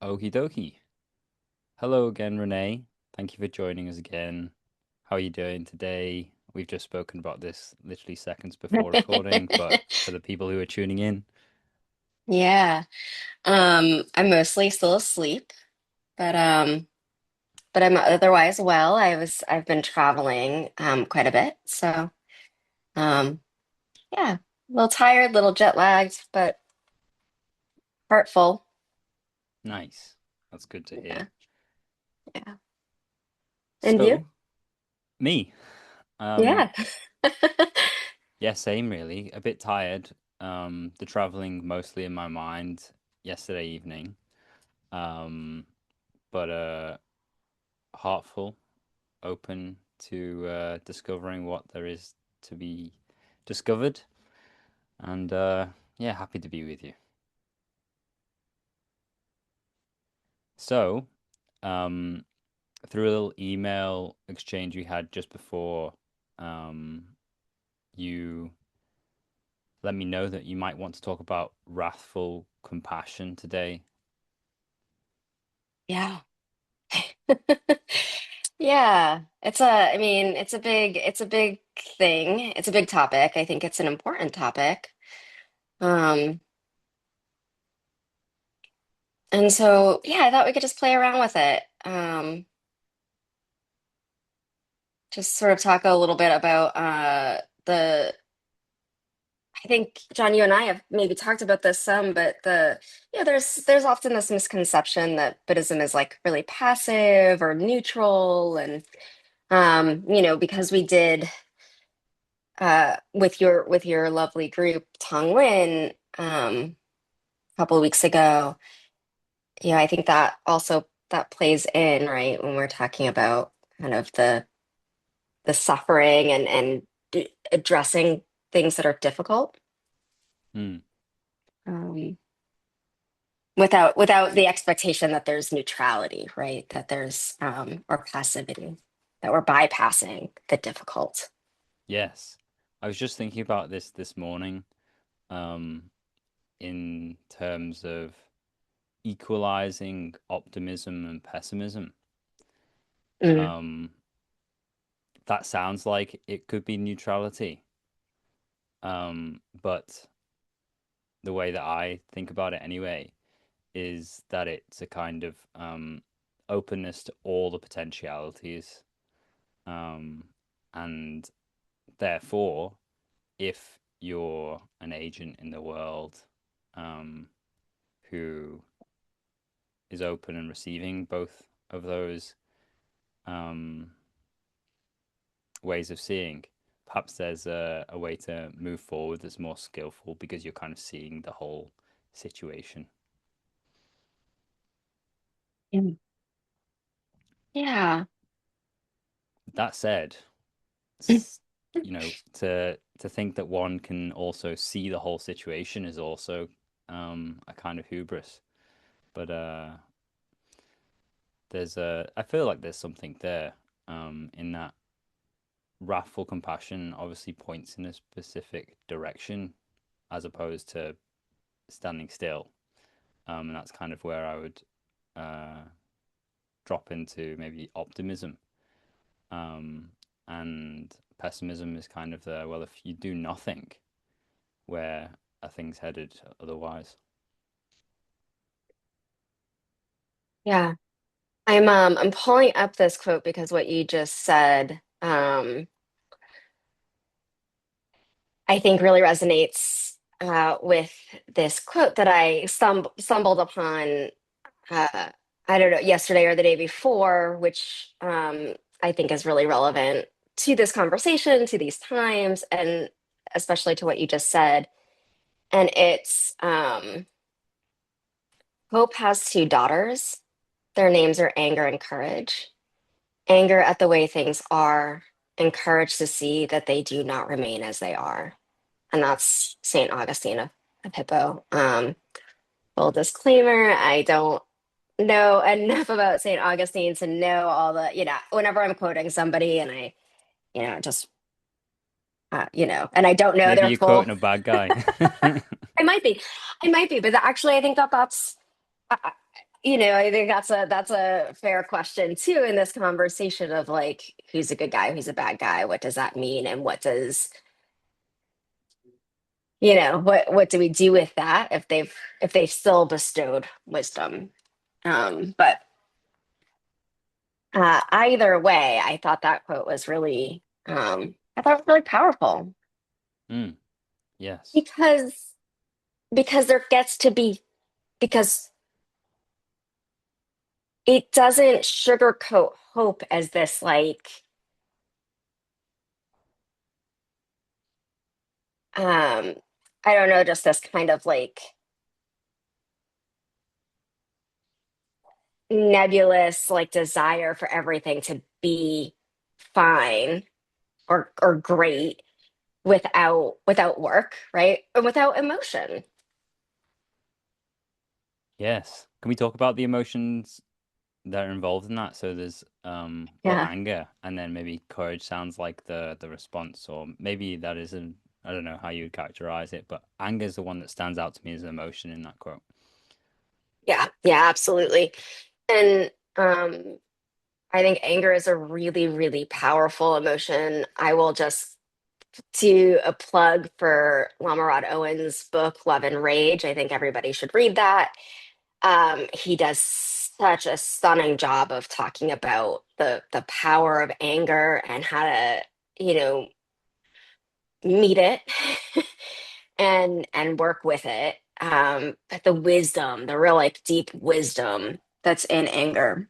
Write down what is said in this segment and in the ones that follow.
Okie dokie. Hello again, Renee. Thank you for joining us again. How are you doing today? We've just spoken about this literally seconds before recording, but for the people who are tuning in, Yeah. I'm mostly still asleep, but I'm otherwise well. I've been traveling quite a bit. So um yeah, a little tired, little jet lagged, but heart full. nice. That's good to hear. Yeah. Yeah. And you? So, me, um, Yeah. yeah, same really. A bit tired. The traveling mostly in my mind yesterday evening. Um, but heartful, open to discovering what there is to be discovered. And yeah, happy to be with you. So, um, through a little email exchange we had just before, um, you let me know that you might want to talk about wrathful compassion today. Yeah. Yeah. I mean, it's a big thing. It's a big topic. I think it's an important topic. Um, and so yeah, I thought we could just play around with it. Just sort of talk a little bit about the I think John, you and I have maybe talked about this some, but there's often this misconception that Buddhism is like really passive or neutral, and because we did with your lovely group Tonglen a couple of weeks ago. Yeah, I think that also that plays in, right, when we're talking about kind of the suffering and addressing things that are difficult. Hmm. Um, without the expectation that there's neutrality, right? That there's or passivity, that we're bypassing the difficult. Yes, I was just thinking about this morning, um, in terms of equalizing optimism and pessimism. Mm, Um, that sounds like it could be neutrality. But the way that I think about it anyway is that it's a kind of openness to all the potentialities. Um, and therefore, if you're an agent in the world um, who is open and receiving both of those um, ways of seeing, perhaps there's a way to move forward that's more skillful because you're kind of seeing the whole situation. mm. Yeah. That said, you know, to think that one can also see the whole situation is also a kind of hubris. But I feel like there's something there in that wrathful compassion obviously points in a specific direction as opposed to standing still. And that's kind of where I would uh, drop into maybe optimism. Um, and pessimism is kind of the, well, if you do nothing, where are things headed otherwise? Yeah. I'm pulling up this quote because what you just said I think really resonates with this quote that I stumbled upon uh, I don't know, yesterday or the day before, which I think is really relevant to this conversation, to these times, and especially to what you just said. And it's Hope has two daughters. Their names are Anger and Courage. Anger at the way things are, and courage to see that they do not remain as they are. And that's St. Augustine of Hippo. Full disclaimer, I don't know enough about St. Augustine to know all the, whenever I'm quoting somebody and just, and I don't know Maybe their you're full, quoting a bad guy. I might be, I might be, but actually I think that that's, I, I think that's a fair question too in this conversation of like who's a good guy, who's a bad guy, what does that mean, and what do we do with that if they've still bestowed wisdom? But either way, I thought it was really powerful Mm, yes. because there gets to be because it doesn't sugarcoat hope as this like um I don't know, just this kind of like nebulous like desire for everything to be fine or great without work, right? And without emotion. Yes. Can we talk about the emotions that are involved in that? So there's well, Yeah. anger, and then maybe courage sounds like the response, or maybe that isn't. I don't know how you would characterize it, but anger is the one that stands out to me as an emotion in that quote. Yeah. Yeah, absolutely. And I think anger is a really, really powerful emotion. I will just do a plug for Lamarad Owen's book, Love and Rage. I think everybody should read that. He does such a stunning job of talking about the power of anger and how to, you know, meet it and work with it. But the wisdom, the real like deep wisdom that's in anger.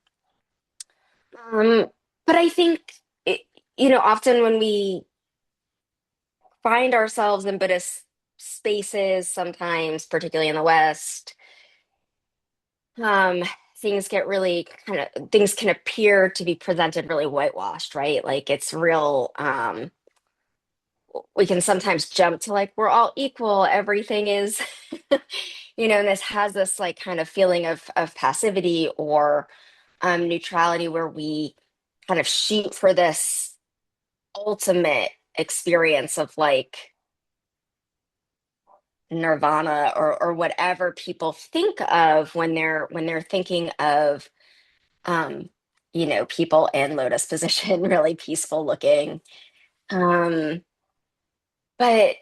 Um, but I think it, often when we find ourselves in Buddhist spaces, sometimes, particularly in the West, um, things can appear to be presented really whitewashed, right? Like it's real, we can sometimes jump to like, we're all equal, everything is, and this has this like kind of feeling of passivity or neutrality where we kind of shoot for this ultimate experience of like nirvana or whatever people think of when they're thinking of um people in lotus position really peaceful looking um but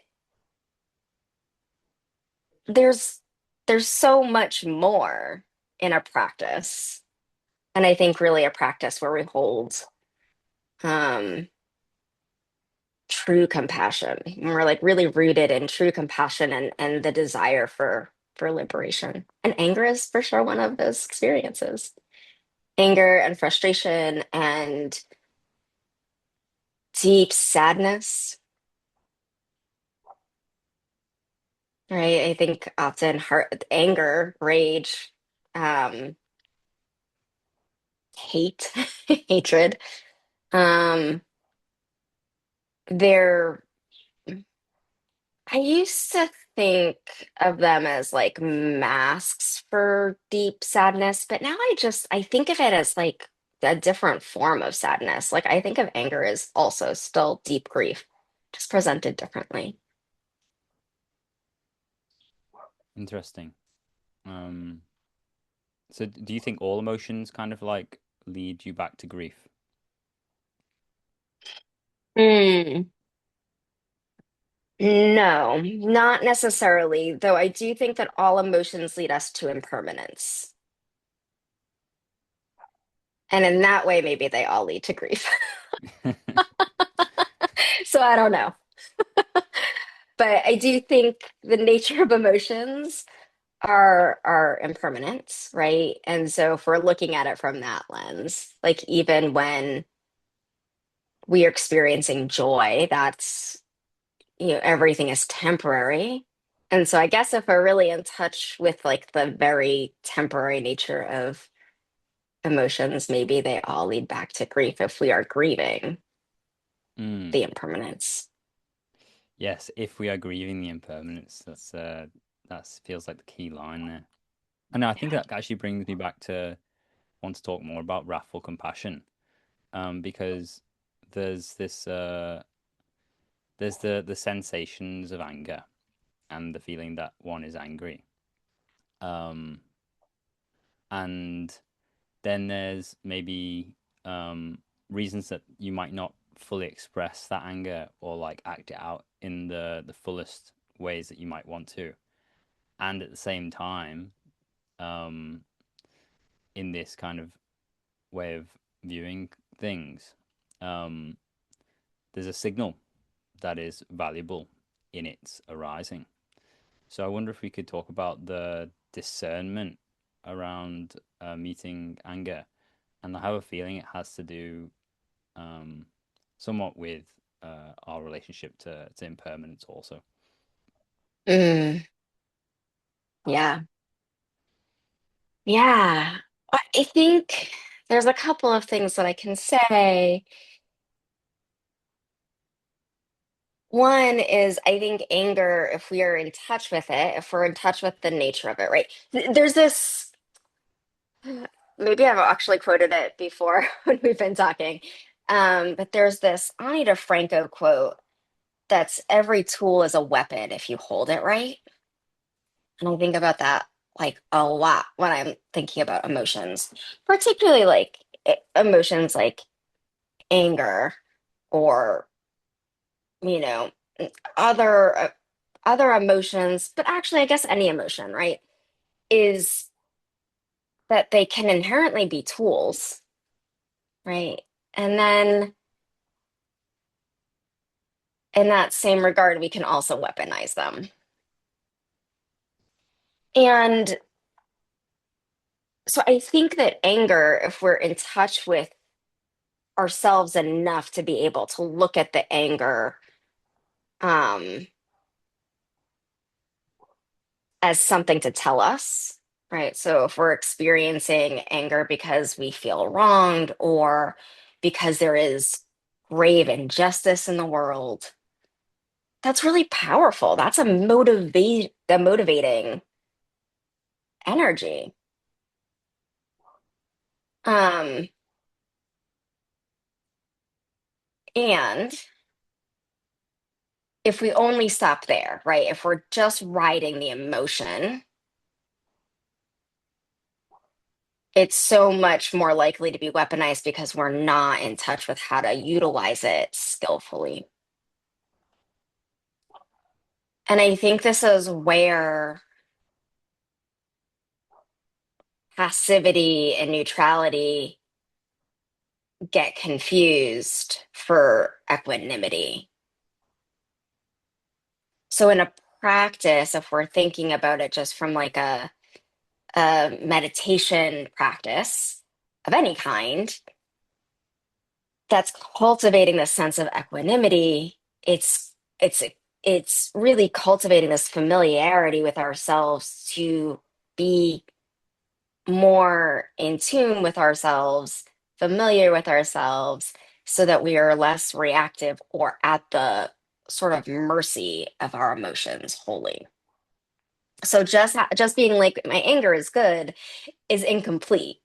there's there's so much more in a practice, and I think really a practice where we hold um true compassion, and we're like really rooted in true compassion and the desire for liberation. And anger is for sure one of those experiences. Anger and frustration and deep sadness, right? I think often heart, anger, rage, um, hate, hatred, um, they're, I used to think of them as like masks for deep sadness, but now I think of it as like a different form of sadness. Like I think of anger as also still deep grief, just presented differently. Interesting. Um, so do you think all emotions kind of like lead you back to grief? Mm. No, not necessarily, though I do think that all emotions lead us to impermanence. And in that way, maybe they all lead to grief. So I don't know. But I do think the nature of emotions are impermanence, right? And so if we're looking at it from that lens, like even when we are experiencing joy, that's, everything is temporary. And so I guess if we're really in touch with like the very temporary nature of emotions, maybe they all lead back to grief if we are grieving Mm. the impermanence. Yes, if we are grieving the impermanence, that feels like the key line there. And I think Yeah. that actually brings me back to want to talk more about wrathful compassion, because there's this there's the sensations of anger and the feeling that one is angry. Um, And then there's maybe reasons that you might not fully express that anger or like act it out in the fullest ways that you might want to. And at the same time, um, in this kind of way of viewing things, um, there's a signal that is valuable in its arising. So I wonder if we could talk about the discernment around meeting anger, and I have a feeling it has to do um, somewhat with our relationship to impermanence also. Mm, yeah. Yeah. I think there's a couple of things that I can say. One is, I think anger, if we are in touch with it, if we're in touch with the nature of it, right? There's this, maybe I've actually quoted it before when we've been talking, but there's this Ani DeFranco quote that's every tool is a weapon if you hold it right. And I think about that like a lot when I'm thinking about emotions, particularly like emotions like anger or, you know, other emotions, but actually I guess any emotion, right? Is that they can inherently be tools, right? And then in that same regard, we can also weaponize them. And so I think that anger, if we're in touch with ourselves enough to be able to look at the anger um, as something to tell us, right? So if we're experiencing anger because we feel wronged or because there is grave injustice in the world, that's really powerful. That's a motivating energy. Um, and if we only stop there, right? If we're just riding the emotion, it's so much more likely to be weaponized because we're not in touch with how to utilize it skillfully. And I think this is where passivity and neutrality get confused for equanimity. So in a practice, if we're thinking about it just from like a meditation practice of any kind, that's cultivating this sense of equanimity. It's it's really cultivating this familiarity with ourselves to be more in tune with ourselves, familiar with ourselves, so that we are less reactive or at the sort of mercy of our emotions wholly. So just being like my anger is good is incomplete.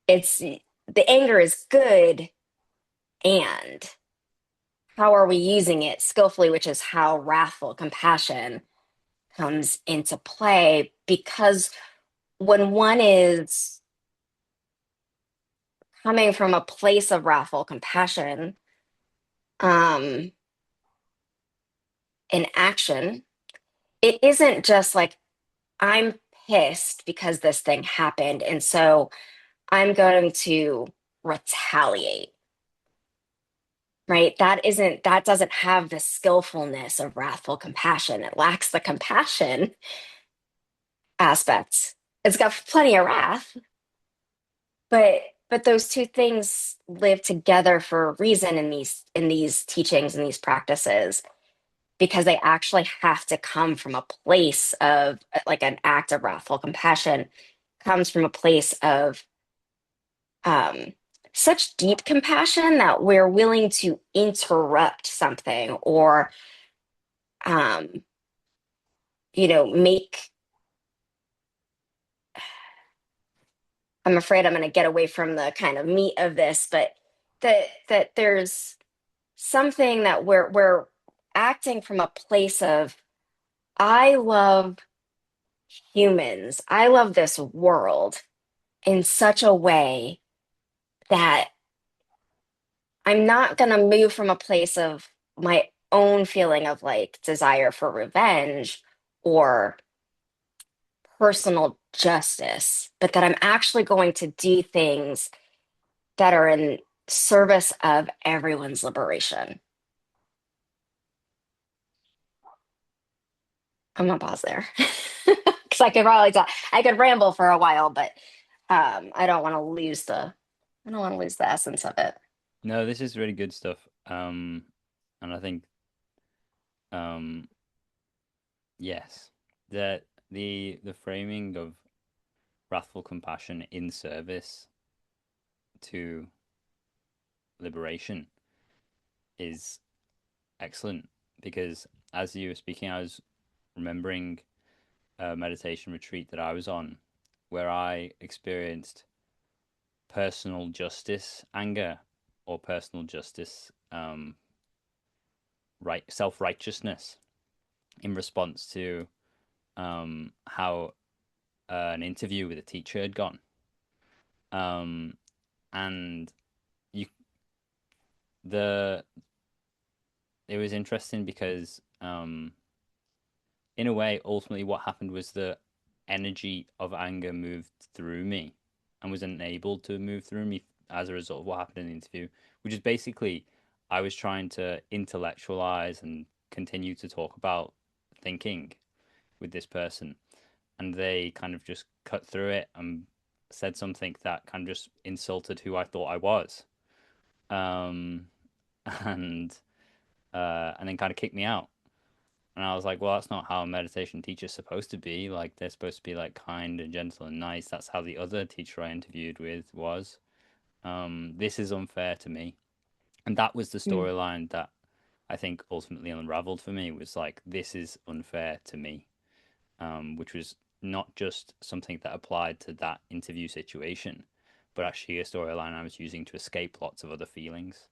It's the anger is good, and how are we using it skillfully, which is how wrathful compassion comes into play. Because when one is coming from a place of wrathful compassion, um, in action, it isn't just like, I'm pissed because this thing happened, and so I'm going to retaliate, right? That doesn't have the skillfulness of wrathful compassion. It lacks the compassion aspects. It's got plenty of wrath, but those two things live together for a reason in these teachings and these practices, because they actually have to come from a place of like an act of wrathful compassion comes from a place of um, such deep compassion that we're willing to interrupt something or um, make. I'm afraid I'm going to get away from the kind of meat of this, but that there's something that we're acting from a place of, I love humans. I love this world. in such a way that I'm not going to move from a place of my own feeling of like desire for revenge or personal justice, but that I'm actually going to do things that are in service of everyone's liberation. I'm gonna pause there because I could probably talk, I could ramble for a while, but I don't want to lose I don't want to lose the essence of it. No, this is really good stuff. And I think um, yes, that the framing of wrathful compassion in service to liberation is excellent because as you were speaking, I was remembering a meditation retreat that I was on where I experienced personal justice anger or personal justice right self-righteousness in response to how an interview with a teacher had gone. Um, and you the it was interesting because in a way, ultimately, what happened was the energy of anger moved through me and was enabled to move through me as a result of what happened in the interview, which is basically I was trying to intellectualize and continue to talk about thinking with this person, and they kind of just cut through it and said something that kind of just insulted who I thought I was, um, and and then kind of kicked me out. And I was like, well, that's not how a meditation teacher's supposed to be. Like, they're supposed to be like kind and gentle and nice. That's how the other teacher I interviewed with was. This is unfair to me. And that was the Mm. storyline that I think ultimately unraveled for me was like, this is unfair to me, which was not just something that applied to that interview situation, but actually a storyline I was using to escape lots of other feelings,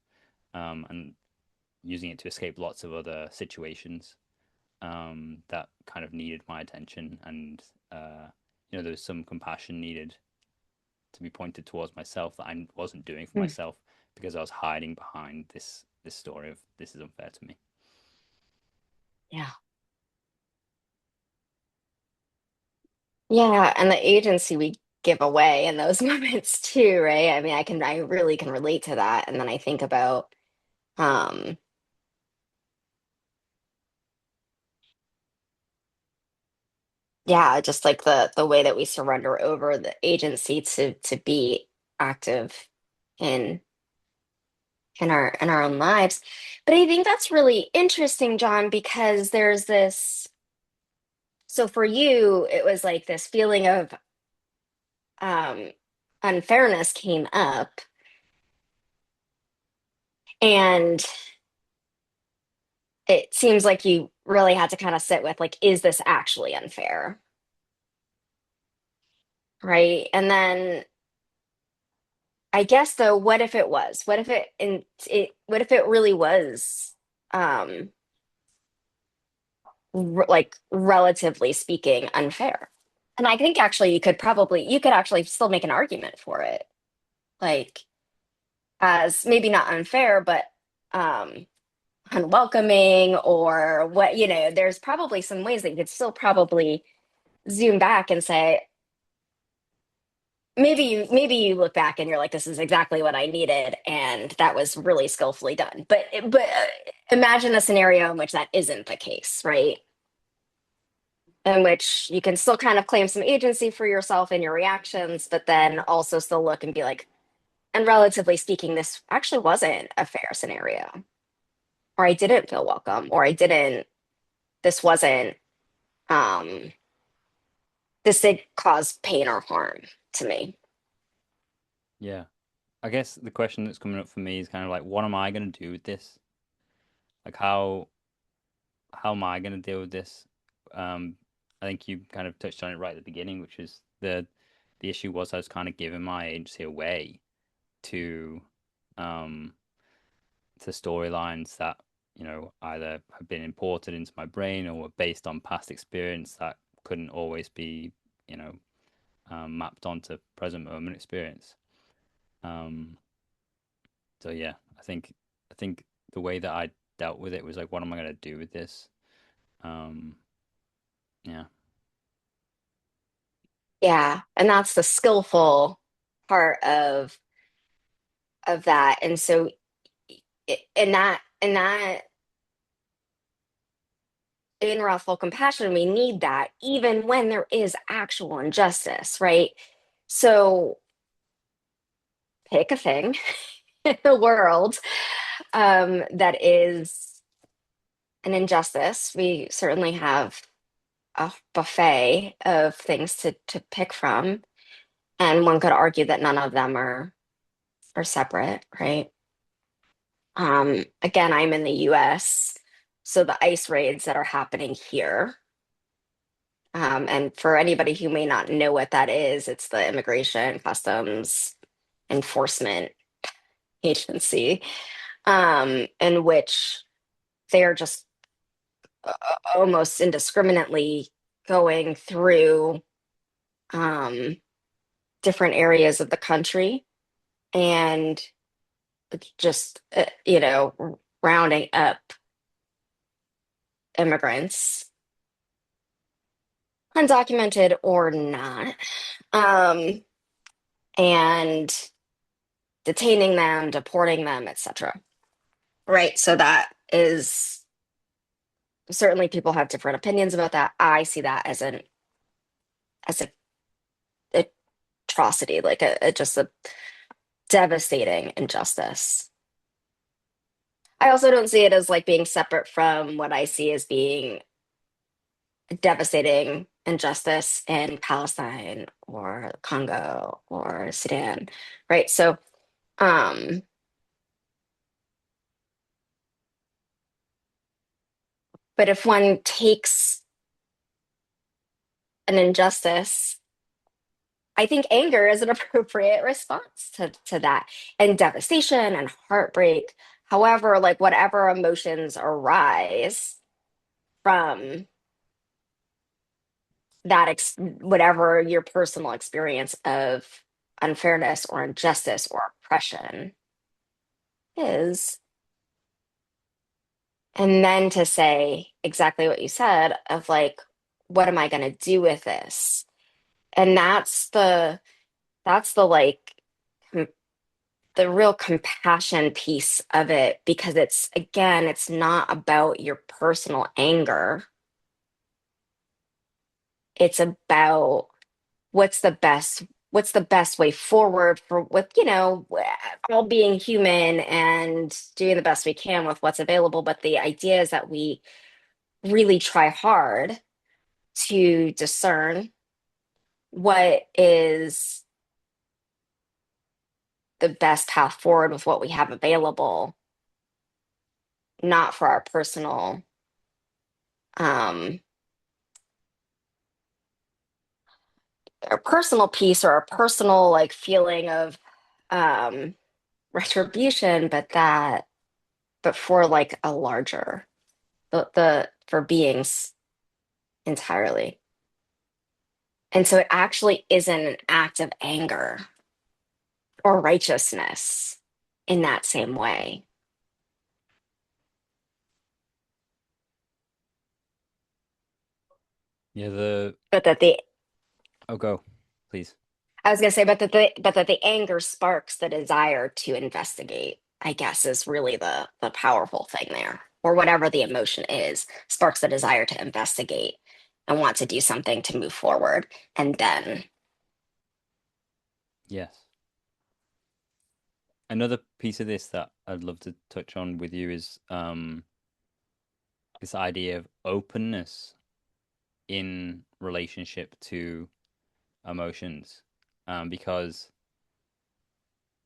and using it to escape lots of other situations that kind of needed my attention, and there was some compassion needed to be pointed towards myself that I wasn't doing for Mm. myself because I was hiding behind this story of this is unfair to me. Yeah. Yeah, and the agency we give away in those moments too, right? I mean, I really can relate to that. And then I think about, um, yeah, just like the way that we surrender over the agency to be active in in our own lives. But I think that's really interesting, John, because there's this, so for you, it was like this feeling of um unfairness came up, and it seems like you really had to kind of sit with like, is this actually unfair? Right. And then I guess though, what if it was? What if what if it really was um like relatively speaking unfair? And I think actually you could actually still make an argument for it. Like as maybe not unfair, but um unwelcoming or what, there's probably some ways that you could still probably zoom back and say, maybe you look back and you're like, this is exactly what I needed, and that was really skillfully done. But imagine a scenario in which that isn't the case, right? In which you can still kind of claim some agency for yourself and your reactions, but then also still look and be like, and relatively speaking, this actually wasn't a fair scenario, or I didn't feel welcome, or I didn't, this wasn't, um, this did cause pain or harm to me. Yeah, I guess the question that's coming up for me is kind of like, what am I going to do with this? Like, how am I going to deal with this? I think you kind of touched on it right at the beginning, which is the issue was I was kind of giving my agency away to um to storylines that either have been imported into my brain or were based on past experience that couldn't always be you know mapped onto present moment experience. Um, so yeah, I think the way that I dealt with it was like, what am I gonna do with this? Um, yeah, Yeah, and that's the skillful part of that. And so in that in wrathful compassion, we need that even when there is actual injustice, right? So pick a thing in the world that is an injustice. We certainly have a buffet of things to pick from, and one could argue that none of them are separate, right? Again, I'm in the US, so the ICE raids that are happening here, and for anybody who may not know what that is, it's the Immigration Customs Enforcement Agency, in which they are just almost indiscriminately going through um, different areas of the country and just, rounding up immigrants, undocumented or not, um, and detaining them, deporting them, etc. Right. So that is certainly people have different opinions about that. I see that as a atrocity, like just a devastating injustice. I also don't see it as like being separate from what I see as being devastating injustice in Palestine or Congo or Sudan, right? So, um, but if one takes an injustice, I think anger is an appropriate response to that, and devastation and heartbreak. However, like whatever emotions arise from whatever your personal experience of unfairness or injustice or oppression is, and then to say exactly what you said of like, what am I going to do with this? And that's the like the real compassion piece of it, because it's again, it's not about your personal anger. It's about what's the best way forward for, with all being human and doing the best we can with what's available. But the idea is that we really try hard to discern what is the best path forward with what we have available, not for um our personal peace or our personal like feeling of um retribution, but for like a larger, the for beings entirely. And so it actually isn't an act of anger or righteousness in that same way, yeah. The but that the Oh, go, please. I was going to say, but that the anger sparks the desire to investigate, I guess, is really the powerful thing there. Or whatever the emotion is, sparks the desire to investigate and want to do something to move forward. And then, Yes. Another piece of this that I'd love to touch on with you is this idea of openness in relationship to emotions. Because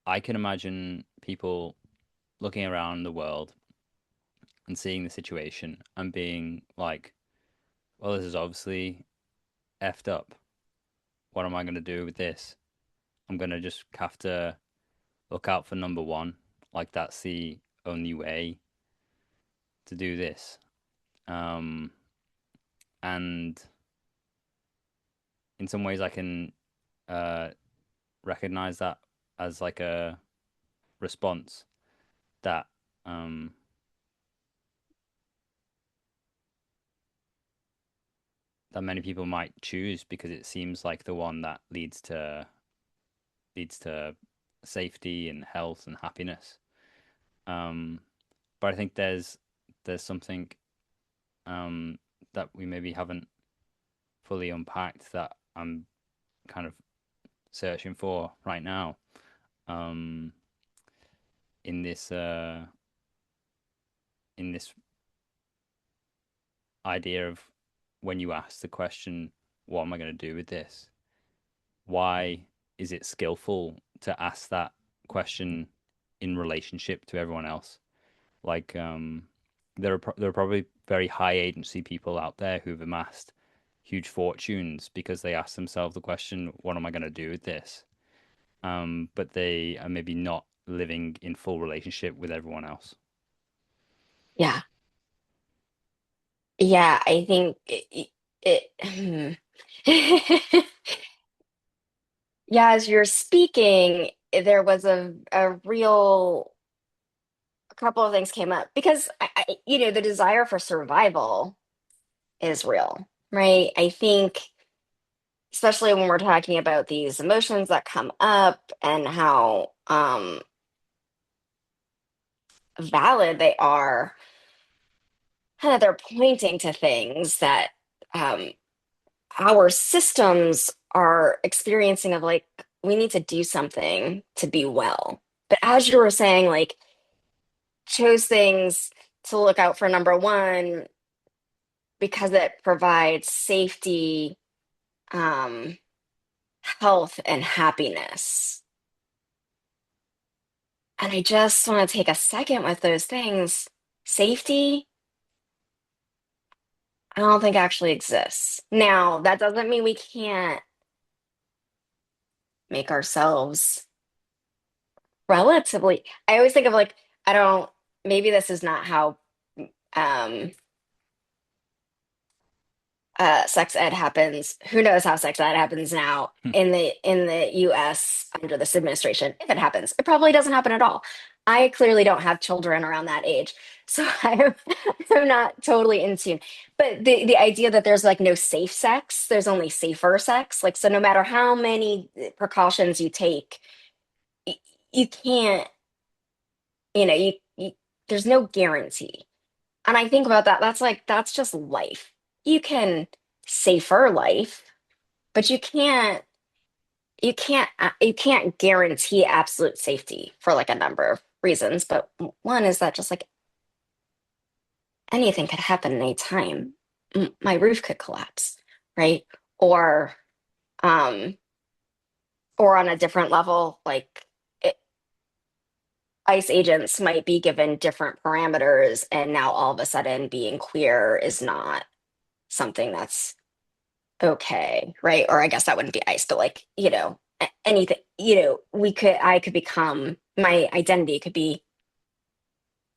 I can imagine people looking around the world and seeing the situation and being like, well, this is obviously effed up. What am I going to do with this? I'm going to just have to look out for number one. Like, that's the only way to do this. Um, and in some ways, I can. uh, recognize that as like a response that um, that many people might choose because it seems like the one that leads to safety and health and happiness. Um, but I think there's something um, that we maybe haven't fully unpacked that I'm kind of searching for right now. Um, in this idea of when you ask the question, what am I going to do with this? Why is it skillful to ask that question in relationship to everyone else? Like, there are probably very high agency people out there who've amassed huge fortunes because they ask themselves the question, what am I going to do with this? But they are maybe not living in full relationship with everyone else. Yeah. Yeah, I think yeah, as you're speaking, there was a real a couple of things came up because the desire for survival is real, right? I think especially when we're talking about these emotions that come up and how valid they are, kind of they're pointing to things that um, our systems are experiencing of like, we need to do something to be well. But as you were saying, like, chose things to look out for number one because it provides safety, um, health, and happiness. And I just want to take a second with those things. Safety, I don't think actually exists. Now, that doesn't mean we can't make ourselves relatively. I always think of like, I don't, maybe this is not how um sex ed happens. Who knows how sex ed happens now in the US under this administration? If it happens, it probably doesn't happen at all. I clearly don't have children around that age, so I'm not totally in tune. But the idea that there's like no safe sex, there's only safer sex. Like so, no matter how many precautions you take, y- you can't. You there's no guarantee. And I think about that. That's like that's just life. You can safer life, but you can't guarantee absolute safety for like a number of reasons. But one is that just like anything could happen at any time. My roof could collapse, right? Or um or on a different level, like it, ICE agents might be given different parameters, and now all of a sudden being queer is not something that's okay, right? Or I guess that wouldn't be ICE, but like, anything, I could become, my identity could be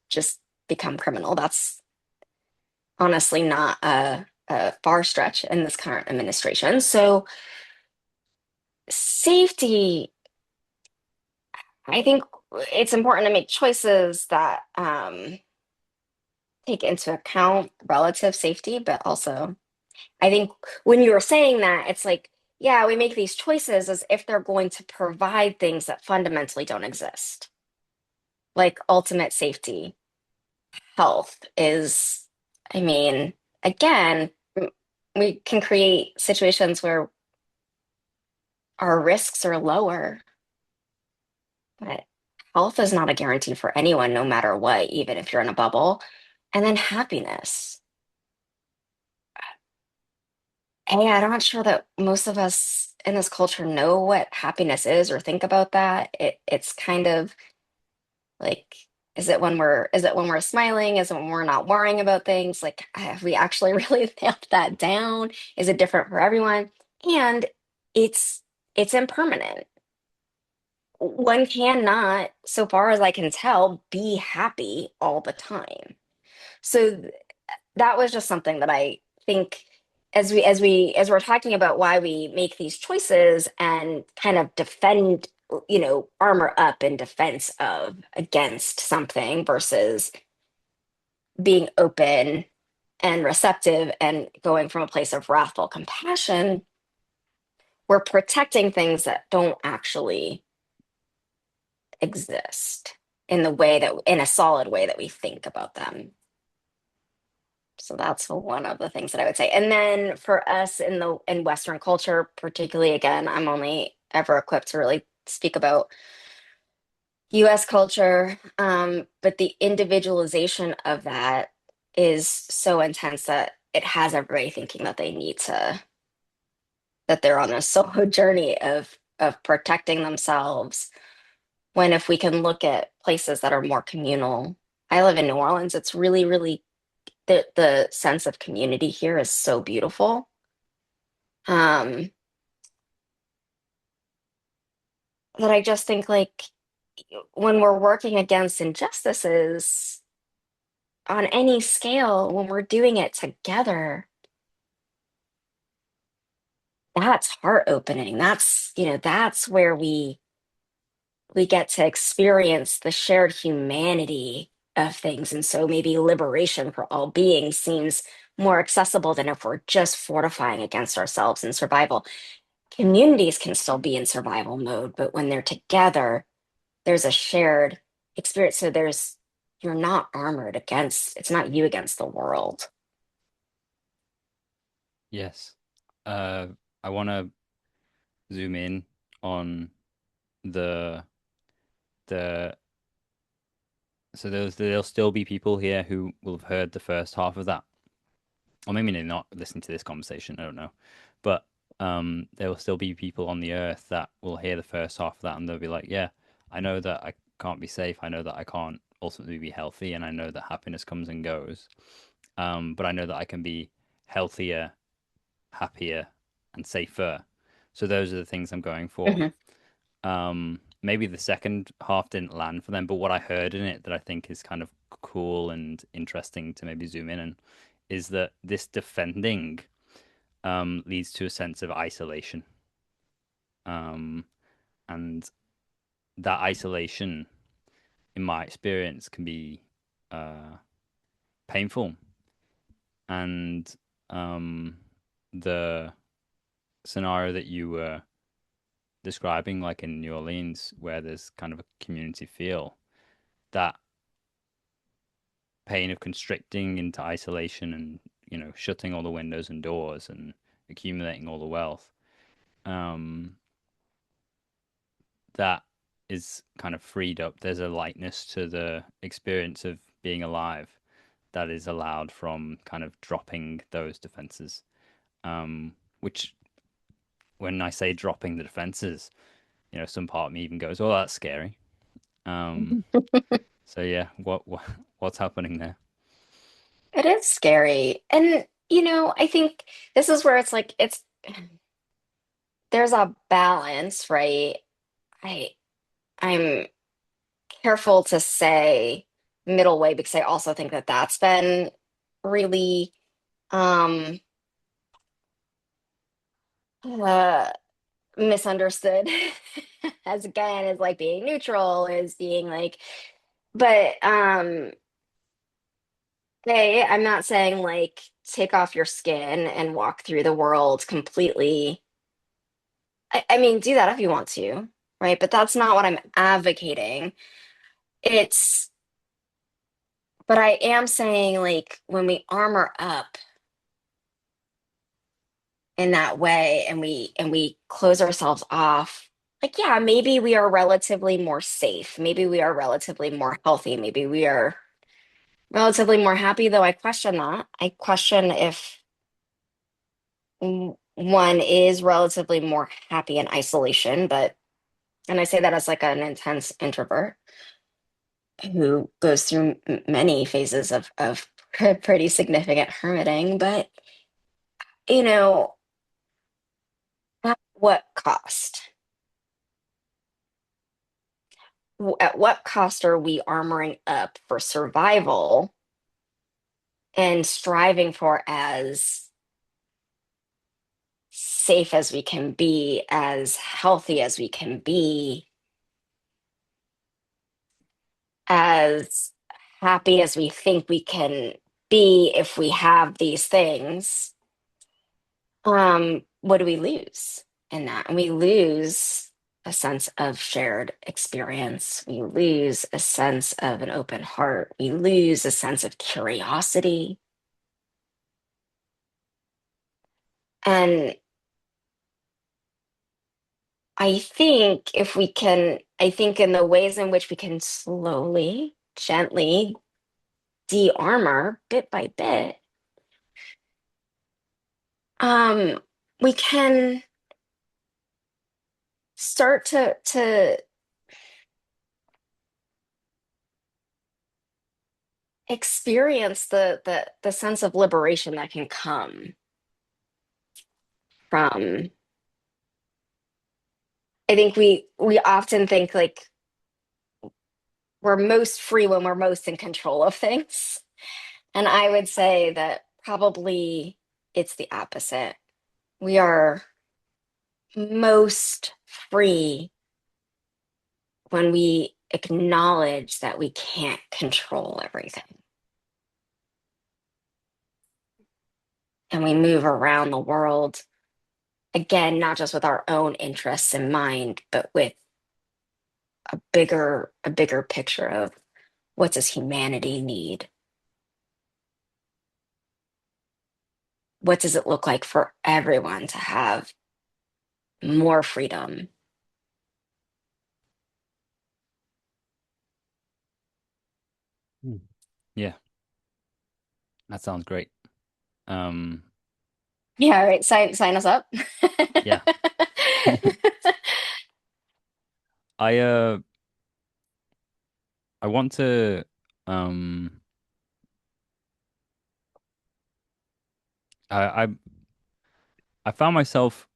just become criminal. That's honestly not a far stretch in this current administration. So safety, I think it's important to make choices that take into account relative safety, but also I think when you were saying that, it's like, yeah, we make these choices as if they're going to provide things that fundamentally don't exist. Like ultimate safety, health is, I mean, again, we can create situations where our risks are lower, but health is not a guarantee for anyone, no matter what, even if you're in a bubble. And then happiness. Hey, I'm not sure that most of us in this culture know what happiness is or think about that. It's kind of like, is it when we're smiling? Is it when we're not worrying about things? Like, have we actually really nailed that down? Is it different for everyone? And it's it's impermanent. One cannot, so far as I can tell, be happy all the time. So that was just something that I think. as we're talking about why we make these choices and kind of defend, armor up in defense of against something versus being open and receptive and going from a place of wrathful compassion, we're protecting things that don't actually exist in the way that in a solid way that we think about them. So that's one of the things that I would say. And then for us in Western culture, particularly, again, I'm only ever equipped to really speak about US culture, but the individualization of that is so intense that it has everybody thinking that they need to, that they're on a solo journey of protecting themselves. When if we can look at places that are more communal, I live in New Orleans, it's really, really the sense of community here is so beautiful. Um, that I just think like when we're working against injustices on any scale, when we're doing it together, that's heart opening. That's where we get to experience the shared humanity of things. And so maybe liberation for all beings seems more accessible than if we're just fortifying against ourselves in survival. Communities can still be in survival mode, but when they're together, there's a shared experience. So you're not armored against, it's not you against the world. Yes. Uh, I want to zoom in on the the so there'll still be people here who will have heard the first half of that, or maybe they're not listening to this conversation. I don't know, but there will still be people on the earth that will hear the first half of that, and they'll be like, "Yeah, I know that I can't be safe. I know that I can't ultimately be healthy, and I know that happiness comes and goes. But I know that I can be healthier, happier, and safer. So those are the things I'm going for." Mhm. Maybe the second half didn't land for them, but what I heard in it that I think is kind of cool and interesting to maybe zoom in on is that this defending leads to a sense of isolation. Um, and that isolation, in my experience, can be uh, painful. And the scenario that you were describing, like in New Orleans, where there's kind of a community feel, that pain of constricting into isolation and shutting all the windows and doors and accumulating all the wealth, um, that is kind of freed up. There's a lightness to the experience of being alive that is allowed from kind of dropping those defenses. Which, when I say dropping the defenses, some part of me even goes, "Oh, that's scary." Um, so yeah, what's happening there? It is scary. And, I think this is where it's like, there's a balance, right? I, I'm careful to say middle way because I also think that that's been really, um, uh, misunderstood as again as like being neutral as being like but hey, I'm not saying like take off your skin and walk through the world completely. I mean do that if you want to, right? But that's not what I'm advocating. It's but I am saying like when we armor up in that way and we close ourselves off, like yeah, maybe we are relatively more safe, maybe we are relatively more healthy, maybe we are relatively more happy, though I question that. I question if one is relatively more happy in isolation, but and I say that as like an intense introvert who goes through many phases of pretty significant hermiting, but you know, at what cost? At what cost are we armoring up for survival and striving for as safe as we can be, as healthy as we can be, as happy as we think we can be if we have these things, what do we lose in that? And we lose a sense of shared experience. We lose a sense of an open heart. We lose a sense of curiosity. And I think in the ways in which we can slowly, gently de-armor bit by bit, um, we can start to experience the sense of liberation that can come from. I think we often think like we're most free when we're most in control of things. And I would say that probably it's the opposite. We are most free when we acknowledge that we can't control everything. And we move around the world, again, not just with our own interests in mind, but with a bigger picture of what does humanity need? What does it look like for everyone to have more freedom? Hmm. Yeah, that sounds great. Um, Yeah, all right, sign us up. yeah. I I want to um I I found myself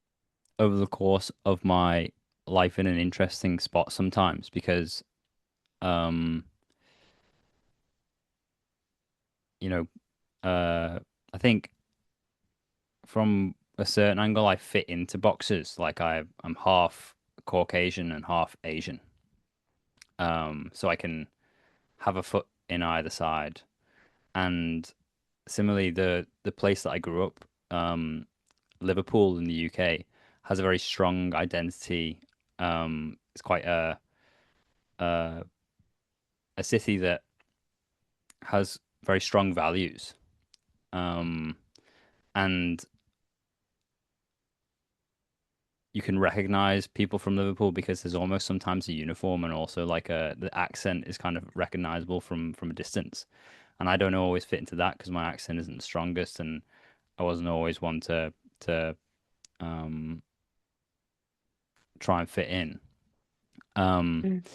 over the course of my life in an interesting spot sometimes because um you know I think from a certain angle I fit into boxes like I'm half Caucasian and half Asian. So I can have a foot in either side. And similarly, the place that I grew up, Liverpool in the UK, has a very strong identity. It's quite a a city that has very strong values. Um, and you can recognize people from Liverpool because there's almost sometimes a uniform and also like the accent is kind of recognizable from a distance. And I don't always fit into that because my accent isn't the strongest, and I wasn't always one to um, try and fit in. Um, Mm.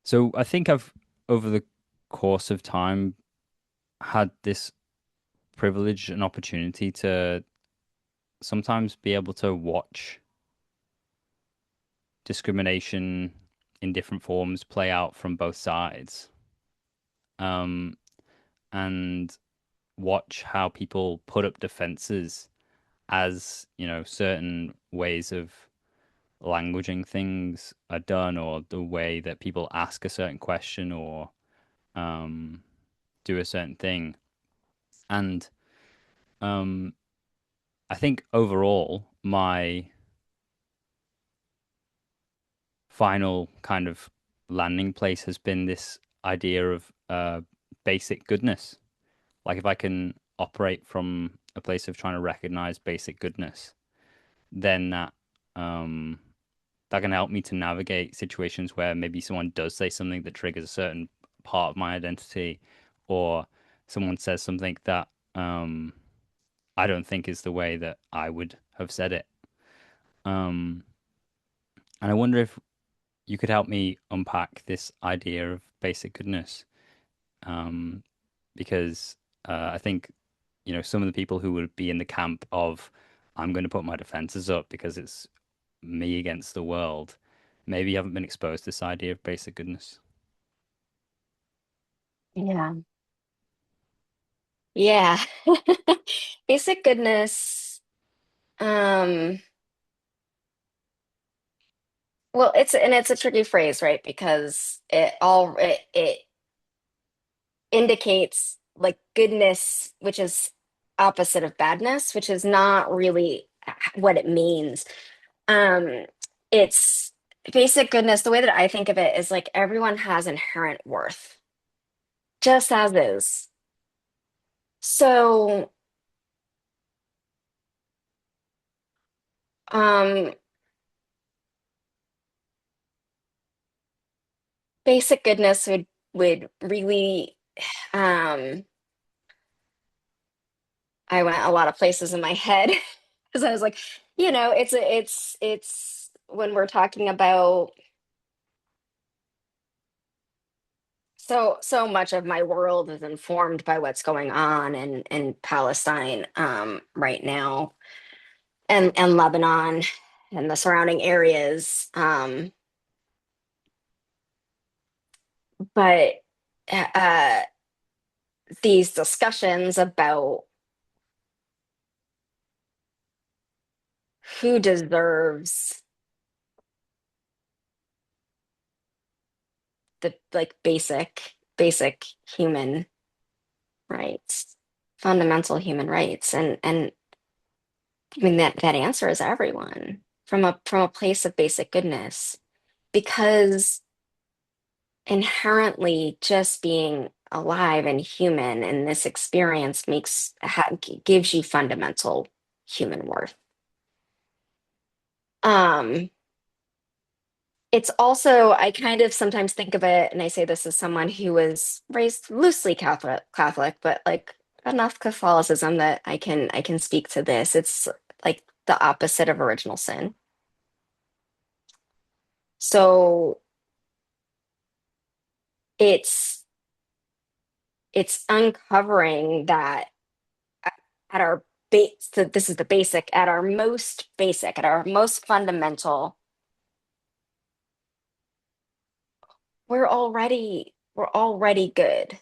so I think I've over the course of time had this privilege and opportunity to sometimes be able to watch discrimination in different forms play out from both sides. Um, and watch how people put up defenses as, certain ways of languaging things are done, or the way that people ask a certain question or um, do a certain thing. And um, I think overall, my final kind of landing place has been this idea of basic goodness. Like if I can operate from a place of trying to recognize basic goodness, then um, that can help me to navigate situations where maybe someone does say something that triggers a certain part of my identity, or someone says something that I don't think is the way that I would have said it. Um, and I wonder if you could help me unpack this idea of basic goodness, um, because I think some of the people who would be in the camp of I'm going to put my defenses up because it's me against the world, maybe haven't been exposed to this idea of basic goodness. Yeah. Yeah. Basic goodness. Um, well, it's a tricky phrase, right? Because it indicates like goodness, which is opposite of badness, which is not really what it means. Um, it's basic goodness. The way that I think of it is like everyone has inherent worth, just as is. So, um, basic goodness would really, um, I went a lot of places in my head because I was like, it's when we're talking about so much of my world is informed by what's going on in Palestine right now and Lebanon and the surrounding areas. But uh, these discussions about who deserves the like basic human rights, fundamental human rights, and I mean that answer is everyone from a place of basic goodness because inherently just being alive and human in this experience gives you fundamental human worth. Um, it's also, I kind of sometimes think of it, and I say this as someone who was raised loosely Catholic, but like enough Catholicism that I can speak to this. It's like the opposite of original sin. So it's it's uncovering that at our base, so this is the basic, at our most fundamental, we're already good.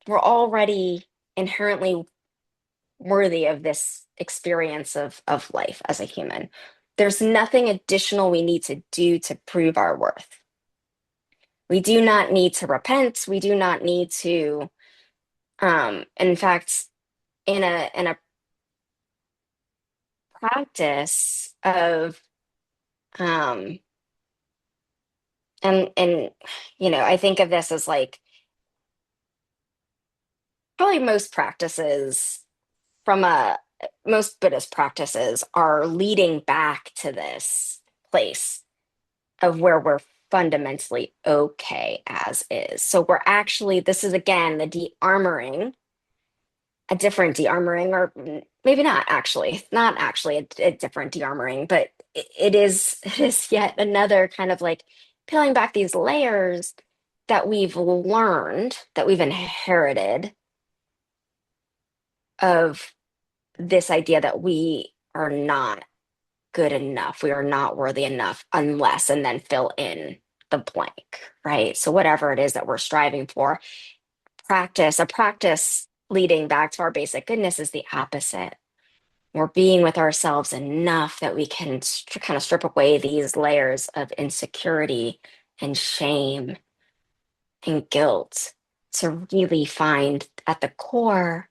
We're already inherently worthy of this experience of life as a human. There's nothing additional we need to do to prove our worth. We do not need to repent. We do not need to, in fact, in a practice of, um, and I think of this as like probably from a most Buddhist practices are leading back to this place of where we're fundamentally okay as is. So we're actually, this is again the de-armoring, a different de-armoring, or maybe not actually a different de-armoring, but it is yet another kind of like peeling back these layers that we've learned, that we've inherited of this idea that we are not good enough, we are not worthy enough unless, and then fill in the blank, right? So whatever it is that we're striving for, a practice leading back to our basic goodness is the opposite. We're being with ourselves enough that we can kind of strip away these layers of insecurity and shame and guilt to really find at the core,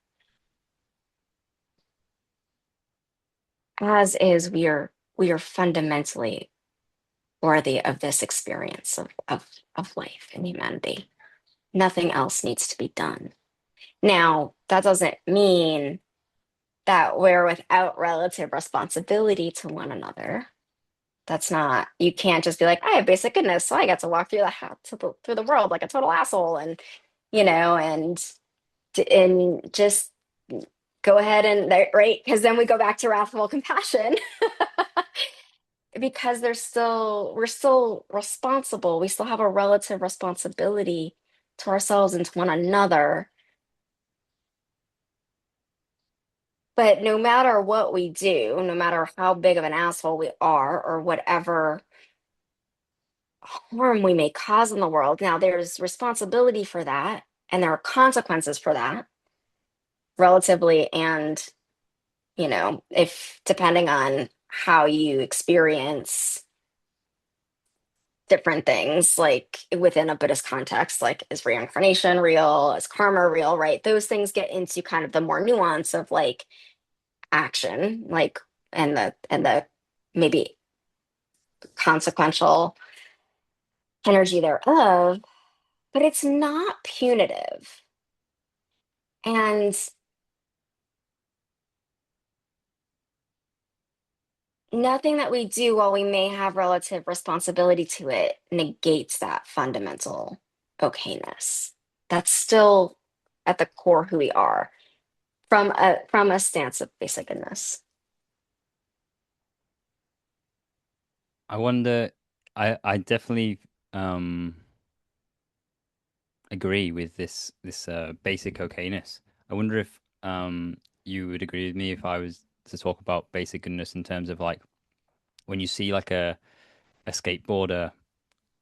as is, we are fundamentally worthy of this experience of life and humanity. Nothing else needs to be done. Now, that doesn't mean that we're without relative responsibility to one another. That's not, you can't just be like, I have basic goodness, so I get to walk through through the world like a total asshole and, you know, and just go ahead and, right? Because then we go back to wrathful compassion because we're still responsible. We still have a relative responsibility to ourselves and to one another. But no matter what we do, no matter how big of an asshole we are, or whatever harm we may cause in the world, now there's responsibility for that, and there are consequences for that. relatively, and if depending on how you experience different things, like within a Buddhist context, like is reincarnation real, is karma real, right? Those things get into kind of the more nuance of like action, like and the maybe consequential energy thereof, but it's not punitive. And nothing that we do, while we may have relative responsibility to it, negates that fundamental okayness. That's still at the core who we are from a stance of basic goodness. I wonder. I definitely um agree with this basic okayness. I wonder if you would agree with me if I was to talk about basic goodness in terms of like when you see like a skateboarder,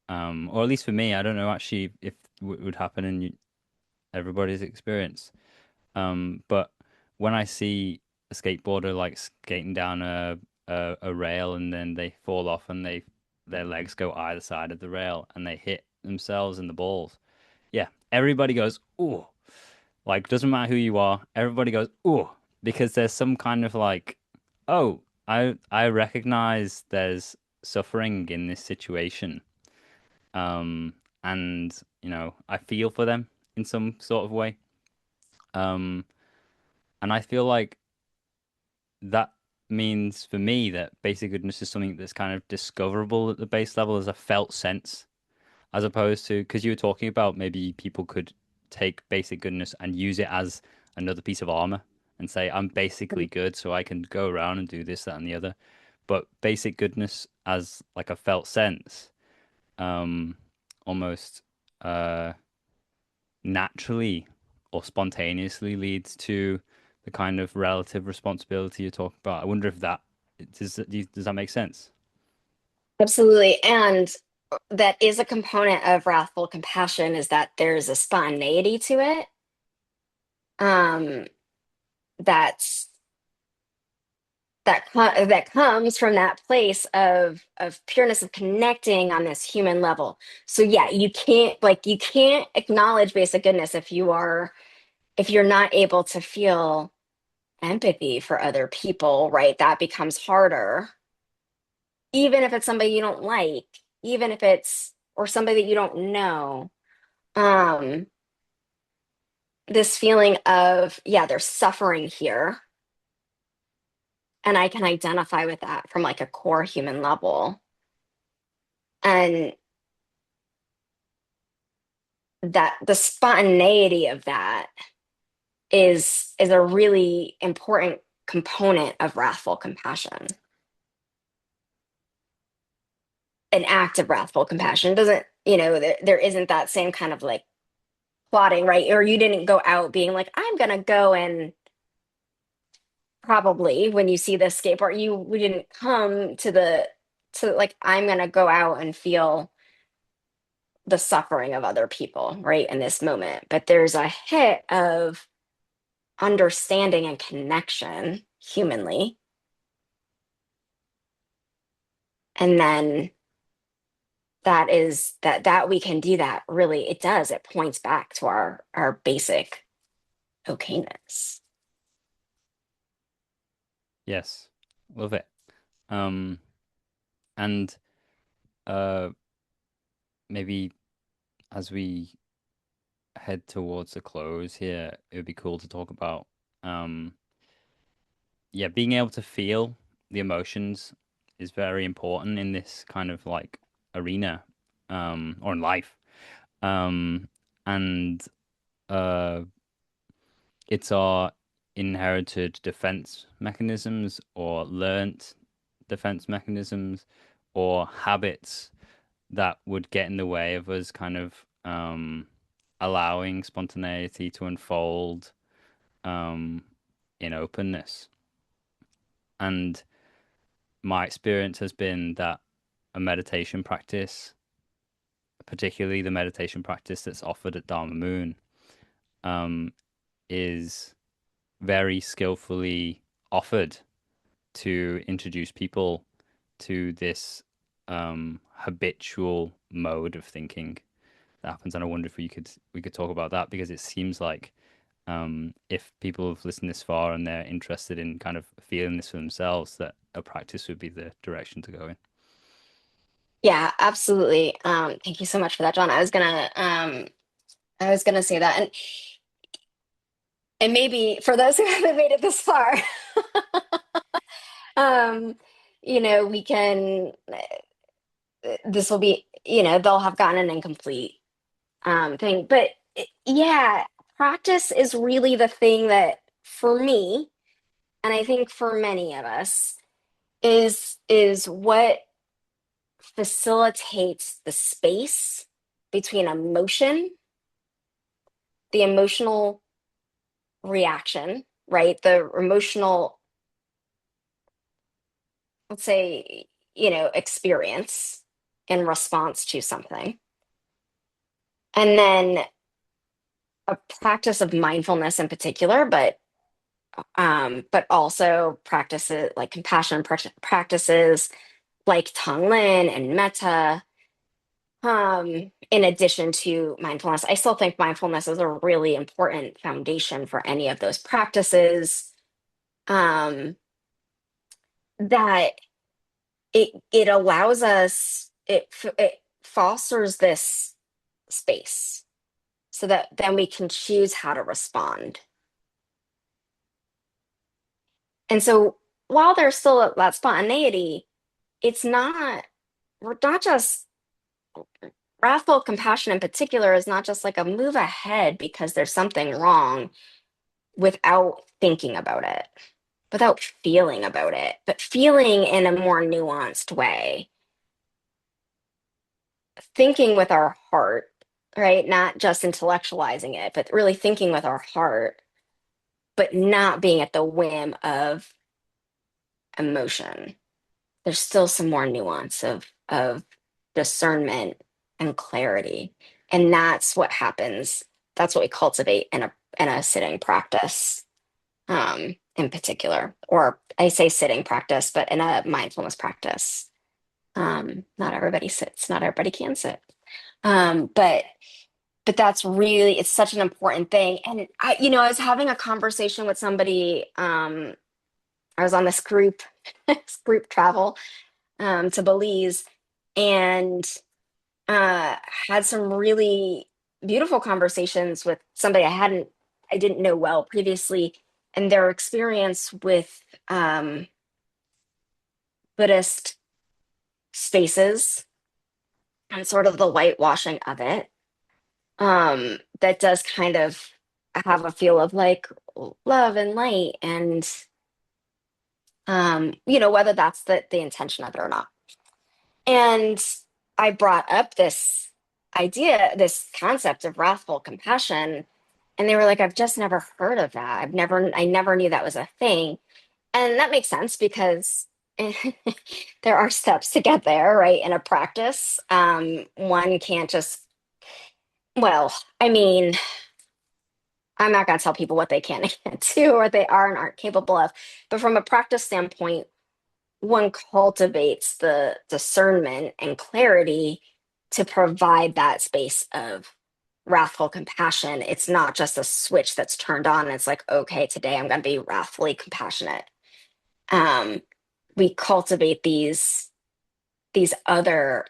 or at least for me, I don't know actually if it would happen in everybody's experience. But when I see a skateboarder like skating down a rail and then they fall off and their legs go either side of the rail and they hit themselves in the balls. Yeah, everybody goes, "Ooh." Like doesn't matter who you are, everybody goes, "Ooh," because there's some kind of like, "Oh, I recognize there's suffering in this situation." Um and I feel for them in some sort of way. Um and I feel like that means for me that basic goodness is something that's kind of discoverable at the base level as a felt sense, as opposed to because you were talking about maybe people could take basic goodness and use it as another piece of armor and say, I'm basically good, so I can go around and do this, that, and the other. But basic goodness as like a felt sense, um, almost uh, naturally or spontaneously leads to the kind of relative responsibility you talk about. I wonder if does that make sense? Absolutely. And that is a component of wrathful compassion, is that there's a spontaneity to it. Um, that's that comes from that place of pureness, of connecting on this human level. So yeah, you can't acknowledge basic goodness if you're not able to feel empathy for other people, right? That becomes harder, even if it's somebody you don't like, even if it's or somebody that you don't know. um this feeling of, yeah, there's suffering here, and I can identify with that from like a core human level. And that the spontaneity of that is a really important component of wrathful compassion. An act of wrathful compassion doesn't, there isn't that same kind of like plotting, right? Or you didn't go out being like, I'm gonna go and probably when you see this skateboard, we didn't come to like, I'm gonna go out and feel the suffering of other people, right, in this moment. But there's a hit of understanding and connection humanly. And then that we can do that, really, it points back to our basic okayness. Yes, love it. Um, and uh, maybe as we head towards the close here, it would be cool to talk about, um, yeah, being able to feel the emotions is very important in this kind of like arena, or in life. Um, and uh, it's our inherited defense mechanisms or learnt defense mechanisms or habits that would get in the way of us kind of allowing spontaneity to unfold um, in openness. And my experience has been that a meditation practice, particularly the meditation practice that's offered at Dharma Moon, um, is very skillfully offered to introduce people to this habitual mode of thinking that happens. And I wonder if we could talk about that because it seems like if people have listened this far and they're interested in kind of feeling this for themselves, that a practice would be the direction to go in. Yeah, absolutely. Thank you so much for that, John. I was gonna say that, and maybe for those who haven't made it this far, um, we can. This will be, they'll have gotten an incomplete thing, but yeah, practice is really the thing that, for me, and I think for many of us, is what facilitates the space between the emotional reaction, right? The emotional, let's say, experience in response to something. And then a practice of mindfulness in particular, but also practices like practices like Tonglen and Metta, in addition to mindfulness. I still think mindfulness is a really important foundation for any of those practices. Um, that it allows us, it fosters this space so that then we can choose how to respond. And so while there's still that spontaneity, it's not, we're not just, wrathful compassion in particular is not just like a move ahead because there's something wrong without thinking about it, without feeling about it, but feeling in a more nuanced way, thinking with our heart, right? Not just intellectualizing it, but really thinking with our heart, but not being at the whim of emotion. There's still some more nuance of discernment and clarity. And that's what happens. That's what we cultivate in a sitting practice, in particular. Or I say sitting practice, but in a mindfulness practice. Not everybody sits, not everybody can sit. But that's really, it's such an important thing. And I was having a conversation with somebody. I was on this this group travel to Belize, and had some really beautiful conversations with somebody I didn't know well previously, and their experience with Buddhist spaces and sort of the whitewashing of it. That does kind of have a feel of like love and light, and whether that's the intention of it or not. And I brought up this idea, this concept of wrathful compassion, and they were like, I've just never heard of that. I never knew that was a thing. And that makes sense because there are steps to get there, right? In a practice. One can't just, well, I mean, I'm not going to tell people what they can and can't do or they are and aren't capable of. But from a practice standpoint, one cultivates the discernment and clarity to provide that space of wrathful compassion. It's not just a switch that's turned on. And it's like, okay, today I'm going to be wrathfully compassionate. Um, we cultivate these other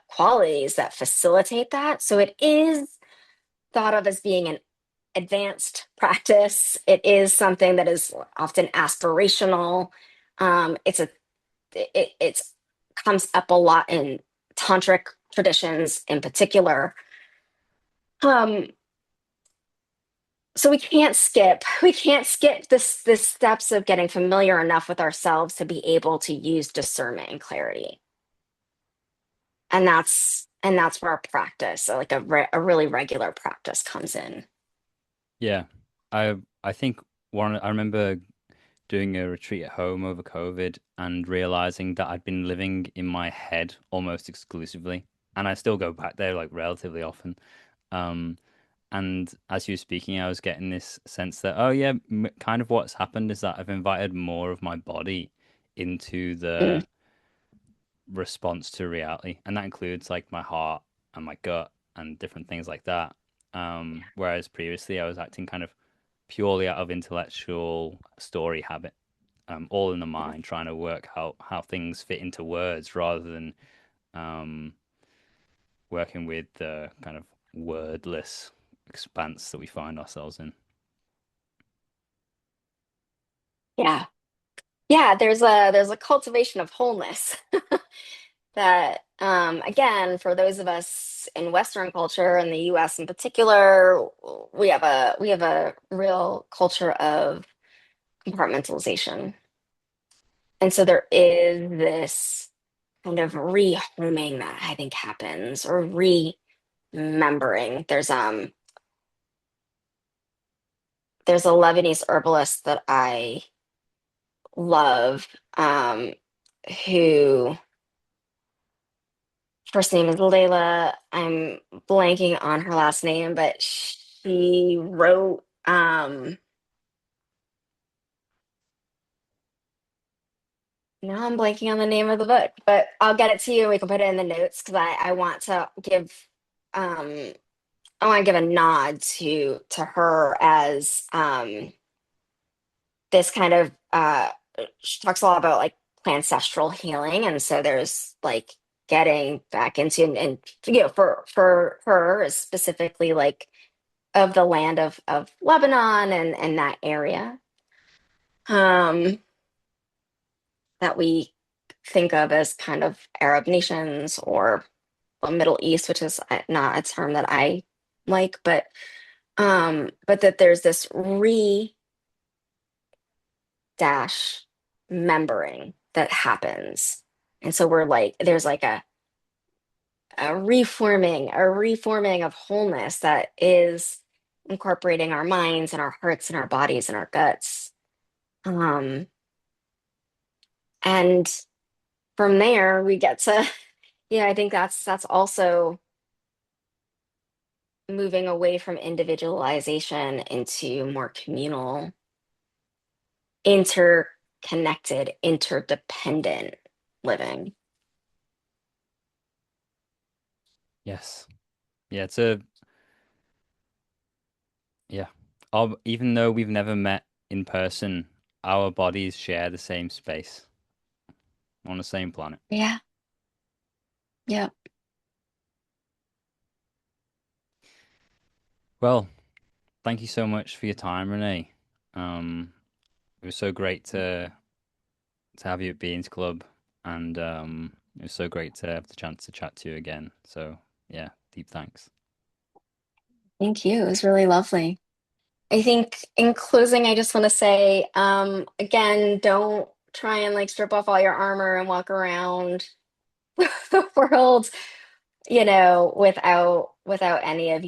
qualities that facilitate that. So it is thought of as being an advanced practice. It is something that is often aspirational. It's a it's comes up a lot in tantric traditions in particular. Um, so we can't skip this steps of getting familiar enough with ourselves to be able to use discernment and clarity. And that's where our practice, like a really regular practice, comes in. Yeah, I think one. I remember doing a retreat at home over COVID and realizing that I'd been living in my head almost exclusively, and I still go back there like relatively often. Um, And as you were speaking, I was getting this sense that, oh yeah, kind of what's happened is that I've invited more of my body into Mm, the response to reality, and that includes like my heart and my gut and different things like that. Whereas previously, I was acting kind of purely out of intellectual story habit, all in the mind, trying to work out how things fit into words rather than um, working with the kind of wordless expanse that we find ourselves in. yeah. Yeah, there's a cultivation of wholeness that again, for those of us in Western culture and the US in particular, we have a real culture of compartmentalization. And so there is this kind of rehoming that I think happens, or remembering. There's a Lebanese herbalist that I love, who first name is Layla. I'm blanking on her last name, but she wrote, now I'm blanking on the name of the book, but I'll get it to you and we can put it in the notes because I want to give um I want to give a nod to her as this kind of she talks a lot about like ancestral healing, and so there's like getting back into, and for her is specifically like of the land of Lebanon and that area, um that we think of as kind of Arab nations, or well, Middle East, which is not a term that I like, but that there's this re dash membering that happens. And so we're like, there's like a reforming of wholeness that is incorporating our minds and our hearts and our bodies and our guts. Um, and from there we get to, yeah, I think that's also moving away from individualization into more communal, interconnected, interdependent living. Yes. Yeah, it's a yeah. Even though we've never met in person, our bodies share the same space on the same planet. Yeah. Yeah. Well, thank you so much for your time, Renee. It was so great to have you at Beans Club, and it was so great to have the chance to chat to you again. So yeah, deep thanks. Thank you. It was really lovely. I think in closing, I just want to say, again, don't try and like strip off all your armor and walk around the world, without any of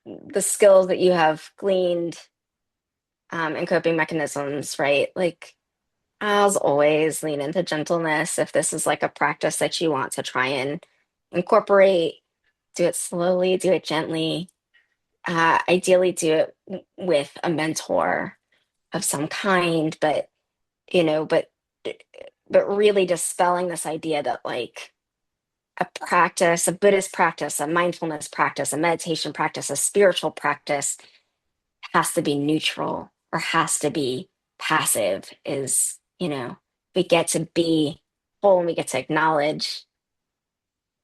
the skills that you have gleaned, and coping mechanisms, right? Like, as always, lean into gentleness. If this is like a practice that you want to try and incorporate, do it slowly, do it gently. Ideally, do it with a mentor of some kind, you know, but but really dispelling this idea that like a practice, a Buddhist practice, a mindfulness practice, a meditation practice, a spiritual practice has to be neutral or has to be passive. We get to be whole and we get to acknowledge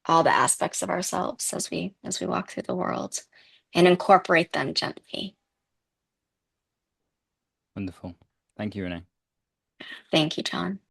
all the aspects of ourselves as we walk through the world and incorporate them gently. Wonderful. Thank you, Renee. Thank you, John.